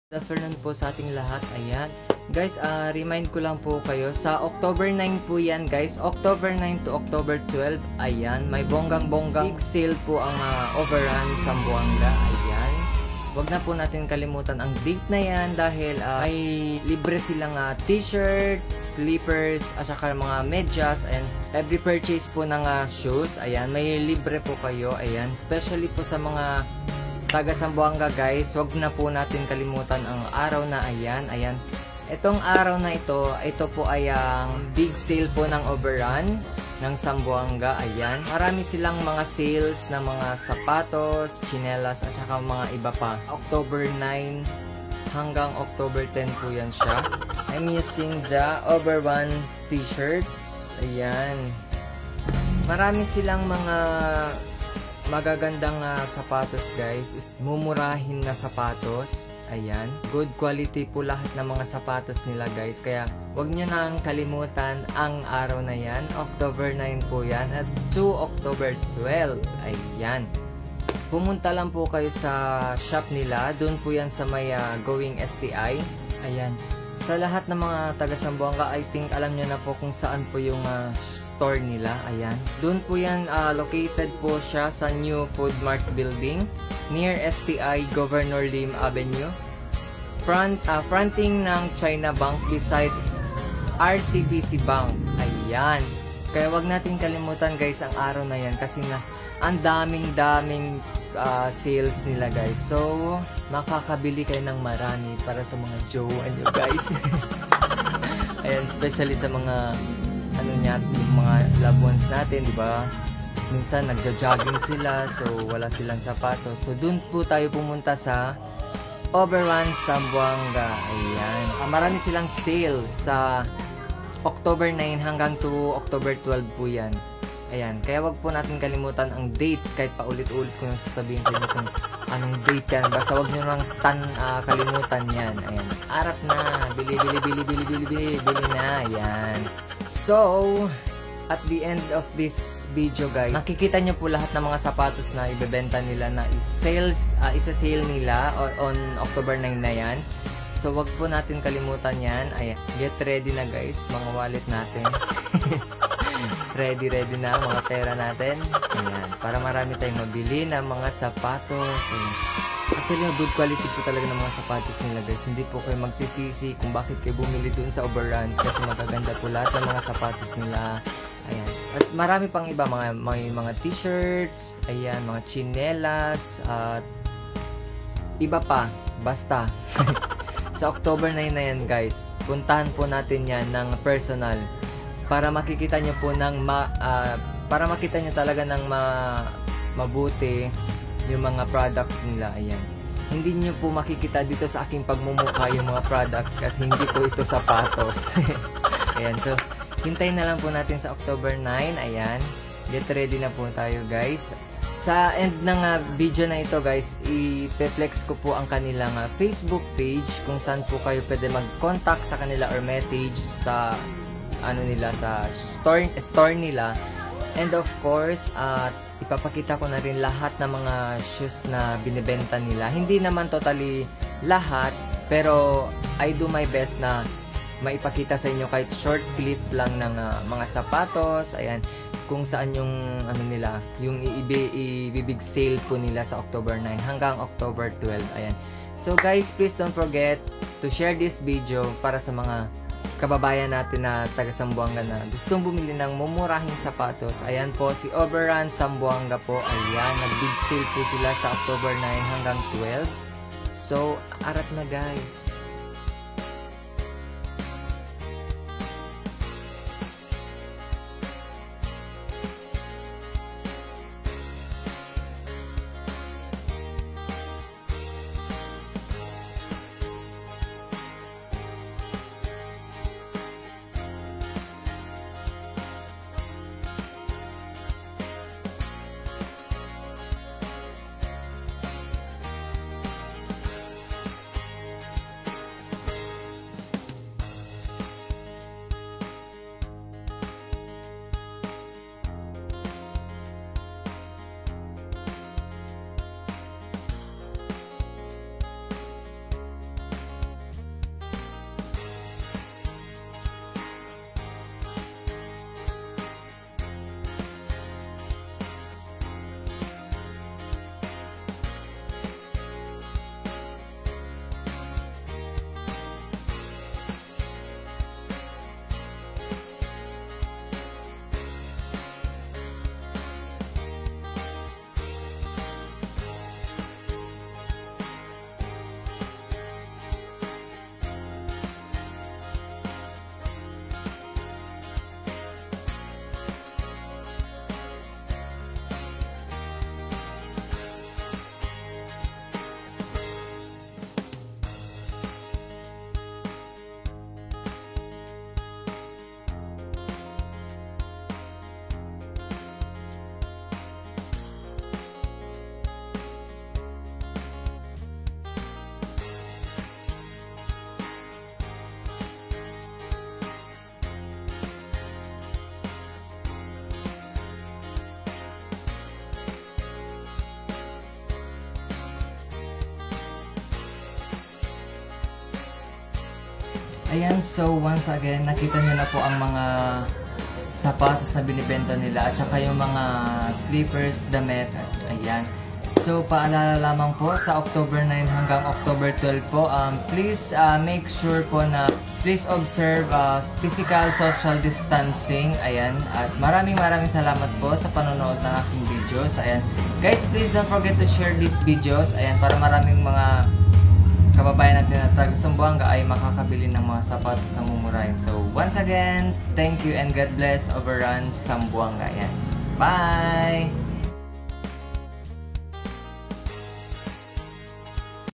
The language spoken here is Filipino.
Good afternoon po sa ating lahat. Ayan. Guys, remind ko lang po kayo, sa October 9 po yan guys. October 9 to October 12. Ayan. May bonggang-bonggang big sale po ang Overrun Zamboanga. Ayan. Huwag na po natin kalimutan ang date na yan dahil may libre silang t-shirt, slippers, at saka mga medyas, and every purchase po ng shoes. Ayan. May libre po kayo. Ayan. Especially po sa mga taga Zamboanga guys, wag na po natin kalimutan ang araw na ayan. Itong araw na ito po ay ang big sale po ng Overruns ng Zamboanga. Ayan. Marami silang mga sales ng mga sapatos, chinelas, at saka mga iba pa. October 9 hanggang October 10 po yan siya. I'm using the Overrun t-shirts. Ayan. Marami silang mga magagandang sapatos guys, mumurahin na sapatos. Ayan, good quality po lahat ng mga sapatos nila guys, kaya wag nyo nang kalimutan ang araw na yan. October 9 po yan at to October 12. Ayan, pumunta lang po kayo sa shop nila, doon po yan sa may Going STI. Ayan, sa lahat ng mga taga Zamboanga, I think alam nyo na po kung saan po yung store nila. Ayan, doon po yan, located po siya sa New Food Mart Building near STI Governor Lim Avenue, fronting ng China Bank beside RCBC Bank. Ayan, kaya wag natin kalimutan guys ang araw na yan kasi na ang daming sales nila guys, so makakabili kayo ng marami para sa mga jowa nyo guys. Ayan, especially sa mga yung mga loved ones natin, di ba? Minsan nagja-jogging sila, so wala silang sapatos. So dun po tayo pumunta sa Overrun Zamboanga. Ayan. Marami silang sale sa October 9 hanggang to October 12 po yan. Ayan. Kaya wag po natin kalimutan ang date, kahit paulit-ulit ko yung sasabihin sa inyo kung anong date yan. Basta wag nyo lang kalimutan yan. Ayan. Arap na. Bili na. Ayan. So, at the end of this video guys, nakikita nyo po lahat ng mga sapatos na ibebenta nila na isa-sale nila on October 9 na yan. So, wag po natin kalimutan yan. Ayan, get ready na guys, mga wallet natin. ready na mga pera natin. Ayan, para marami tayong mabili ng mga sapatos. Ayan. Actually, good quality po talaga ng mga sapatos nila guys. Hindi po kayo magsisisi kung bakit kayo bumili doon sa Overruns kasi magaganda po lahat ng mga sapatos nila. Ayan. At marami pang iba, may mga t-shirts, ayan, mga chinelas, at iba pa. Basta. Sa October 9 na yan guys, puntahan po natin yan ng personal para makikita nyo po para makita nyo talaga ng mabuti yung mga products nila. Ayan, hindi nyo po makikita dito sa aking pagmumukha yung mga products kasi hindi po ito sapatos. Ayan, so hintayin na lang po natin sa October 9. Ayan, get ready na po tayo guys. Sa end ng video na ito guys, i-flex ko po ang kanilang Facebook page kung saan po kayo pwede mag-contact sa kanila or message sa nila, sa store nila. And of course, ipapakita ko na rin lahat ng mga shoes na binibenta nila. Hindi naman totally lahat, pero I do my best na maipakita sa inyo kahit short clip lang ng mga sapatos. Ayan, kung saan yung nila, yung ibibig sale po nila sa October 9 hanggang October 12. Ayan. So guys, please don't forget to share this video para sa mga kababayan natin na taga Zamboanga na gustong bumili ng mumurahing sapatos. Ayan po, si Overrun Zamboanga po. Ayan, nag-big sale po sila sa October 9 hanggang 12. So, arat na guys. Ayan, so once again, nakita niyo na po ang mga sapatos na binibenta nila at saka yung mga slippers, damit. Ayan. So, paalala lamang po sa October 9 hanggang October 12 po, please make sure po na please observe physical social distancing. Ayan. At maraming salamat po sa panonood ng aking videos. Ayan. Guys, please don't forget to share these videos. Ayan, para maraming mga kababayan natin na taga Zamboanga ay makakabili ng mga sapatos na mumurahin. So, once again, thank you and God bless. Overrun Zamboanga. Ayan. Bye!